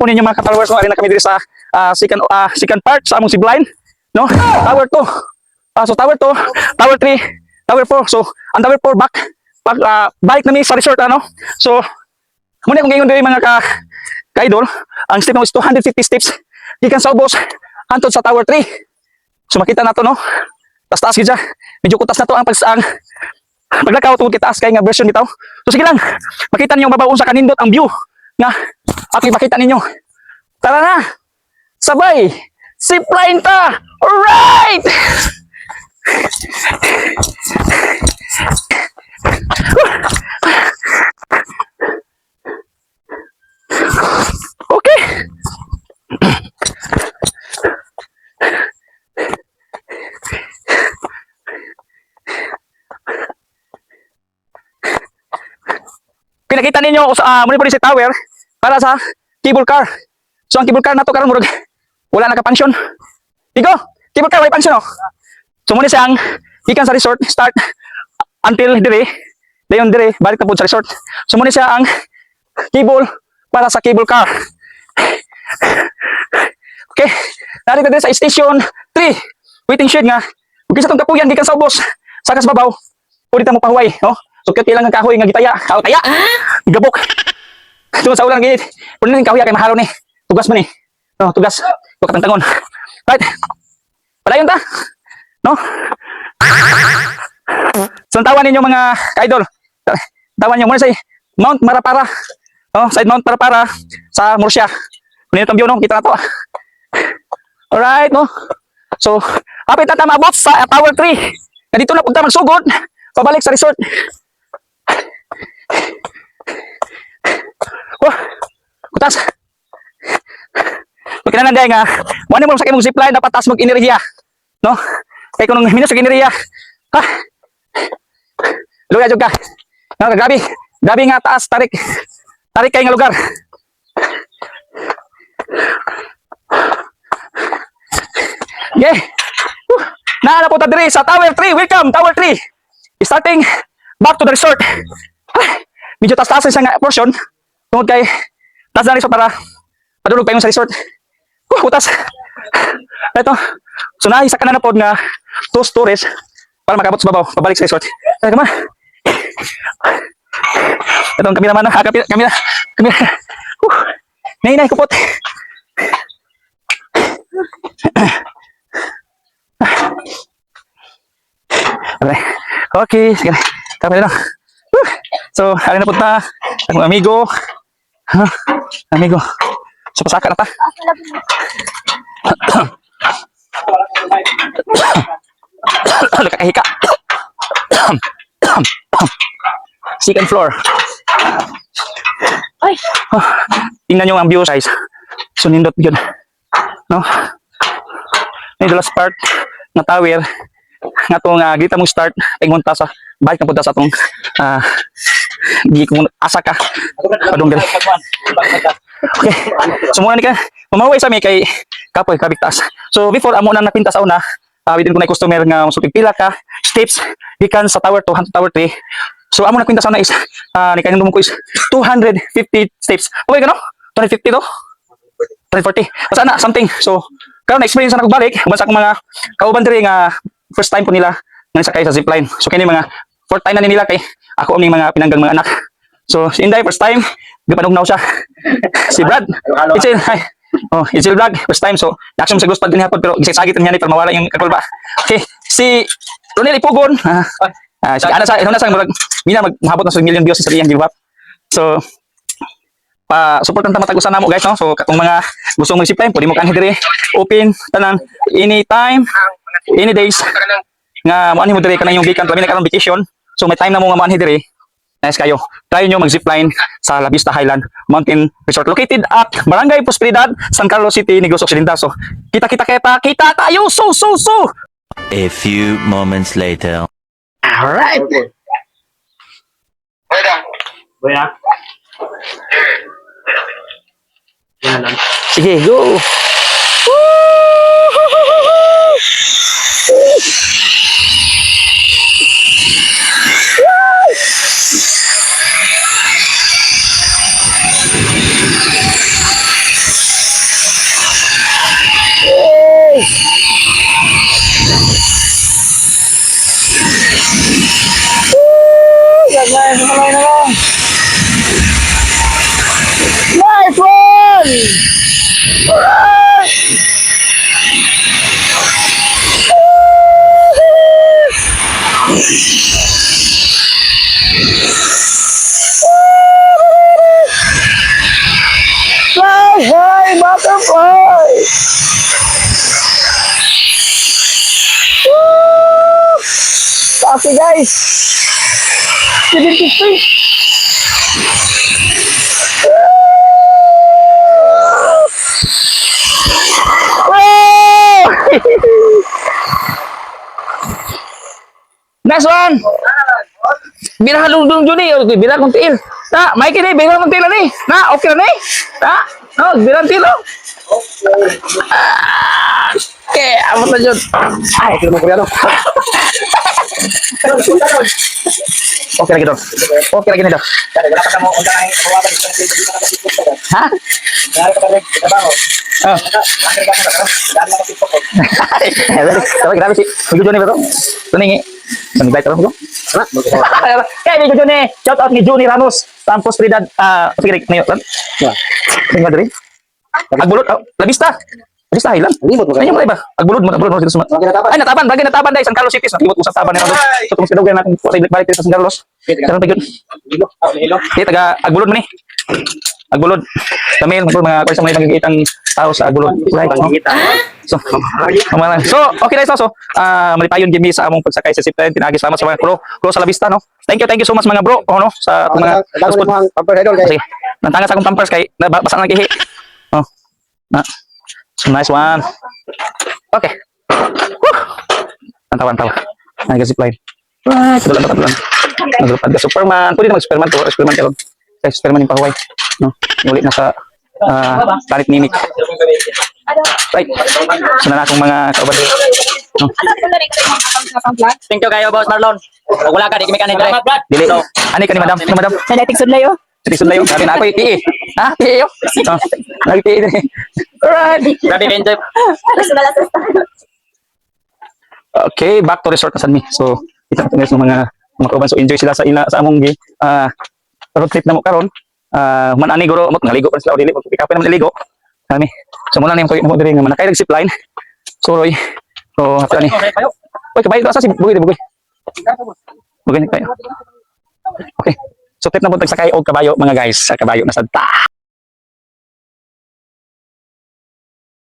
po ninyo mga ka-followers, no? Ari na kami dito sa second part sa among zipline, no? Tower 2. So tower 2, tower 3, tower 4. So ang tower 4 balik na mi sa resort, ano? So muna kung ngayon diri mga ka-idol, ang step mo is 250 steps gikan sa ubos hantod sa tower 3. So makita na to, no? Taas gid siya. Medyo kutas na to ang paglakaw tungod kitaas kay nga version bitaw. So sige lang. Makita ninyo mabaw sa kanindot ang view nga ako makita ninyo. Tara na. Sabay. Zipline ta. Alright. Okay. Pinakita ninyo muna po sa tower para sa cable car. So ang cable car na to karon murag wala na ka-function. Igo, cable car wala function, oh. So muna siyang ikan sa resort start until dire, dayon dire balik na po sa resort. So muna siya ang cable para sa cable car. Okay, narito dire sa station 3. Waiting shed nga. Ug kinsa tong kapuyan gikan sa ubos sa babaw. Pwede ta mo pahuway, no? So kaya lang ang kahoy nga gitaya, taya. Gabok. Tungod sa ulan gid. Puno ning kahoy kay mahalo ni. Tugas man ni. No, tugas. Ito katantangon. Right. Padayon ta. No? So tawan ninyo mga ka-idol. Tawan niyo muna sa Mount Marapara. No, side Mount Marapara sa Murcia. Kunin itong view, no? Kita na to. Alright, no? So, hapit na tama abot sa Tower 3. Nandito na punta magsugod. Pabalik sa resort. Kutas. Pagkinanan dahil nga, muna mo sa kimong zipline, dapat taas mag-enerhiya. No? Kaya kung minus mag-enerhiya, luya jud ka. No, grabe nga taas, tarik kayo nga lugar. Okay. Naala po ta diri sa Tower 3. Welcome, Tower 3. Starting back to the resort. Medyo taas-taas siya nga portion. Tungod kay taas na resort para padulog pa yung sa resort. Kutas. Ito. So naisa ka na pod nga 2 stories para makabot sa babaw. Pabalik sa resort. Ay, come on. Ito ang kamera man. Kamera. Nay, kupot. Okay, sige. Tapos na. So, hari na punta ang amigo. Amigo. So, pasaka na ta. Nakakahika. Second floor. Ay. Tingnan nyo ang view size. So, nindot yun. No? May the last part na tower nga itong gita mong start ay ngunta sa balik na punta sa itong di kung asa ka padong gali. Okay, so muna ni ka mamaway sa mi kay kapoy kabigtaas. So before amo na napinta sa una within ko na customer nga musupig pila ka steps gikan sa tower 2 hangtod tower 3. So amo na kwenta sa una is ni kanang dumong ko is 250 steps. Okay ka no? 250 to? 340. Sana something. So karon na experience na ko balik basta akong mga kauban diri nga first time po nila nga sakay sa zipline. So kini mga fourth time na nila kay ako ang mga pinanggang mga anak. So si Inday first time, gipanugnaw siya. Si Brad, it's a vlog first time. So action sa gusto pag dinihapon pero gisagit niya ni para mawala yung kakulba. Okay, si Ronel Ipugon, si ana sa murag mina maghabot na sa million views sa iyang give up. So supportan ta matag-usan namo guys, no? So katong mga gusto mong zipline pwede mo kanhi diri open tanan anytime. Any days nga maani mo dire kana yung gikan kami na karon vacation. So may time na mo nga maani dire. Nice kayo. Try nyo mag-zipline sa La Vista Highland Mountain Resort located at Barangay Prosperidad, San Carlos City, Negros Occidental. So kita tayo. So. A few moments later. All right. Buena. Sige, go. one! Alright! Fly high, butterfly! Woo! Okay, guys. 73. Woo! Next one. Bilang halong Juni, bilang kong tiil. Na, Mikey ni, bilang kong tiil ni. Na, okay na ni. Na, no, bilang tiil. Okay, abot na dyan. Ay, kilo mo ko yan. Okay lagi dong. Okay lagi nih dong. Hah? Oh. Tapi kenapa sih? Begitu nih betul. Tuningi. Baik terus betul. Kayak ni Juni. Shout out ni Juni Ranus. Tampus Trinidad. Sige nih kan. Tinggal dari. Agbulot. Labista. Labista hilang. Ini mulai ba? Agbulot mo dito sa. Ay nataban, bagay nataban dai San Carlos City. Nakibot usap taban ni Ranus. So kung sidaw na kung balik sa San Carlos. Karon pagyon. Di taga Agbulod man ni. Agbulod. Tamil mga kasi mga magigitang tao sa Agbulod. Right. So, okay guys, so malipayon gimi sa among pagsakay sa zipline. Pinagi salamat sa mga crew sa Labista no. Thank you so much mga bro. No sa mga pampers idol guys. sige. Nantanga sa akong pampers kay basa na kihi. Oh. Na. So nice one. Okay. Woo. Antawa. Nag-zipline. Right. Tulan. Naglupad ka Superman. Pwede na mag-Superman to. Superman ka ron. Kaya Superman yung pahuway. No? Ulit na sa planet Mimic. Right. Sana na akong mga kaubado. No? Thank you kayo, Boss Marlon. Kung wala ka, di kami kanin dire. Dili. Ani ka ni madam? Ni madam? Sa nating sudlay, oh. Sige sunday yung. Sabi na ako iti. Ha? Iti yo. Nag-iti. Alright. Grabe, Benjep. Okay, back to resort na San Mi. So, kita natin ng mga kauban. So, enjoy sila sa among road trip na mo karon. Manani guro mo ngaligo pa sila o dili mo pick up na naligo. Kami. So muna na yung tuyo mo diri nga manakay zip line. So Roy. So hato ni. Oy kabayo asa si Bugoy. Bugoy ni kayo. Okay. So trip na po tagsakay og kabayo mga guys. Sa kabayo na sadta.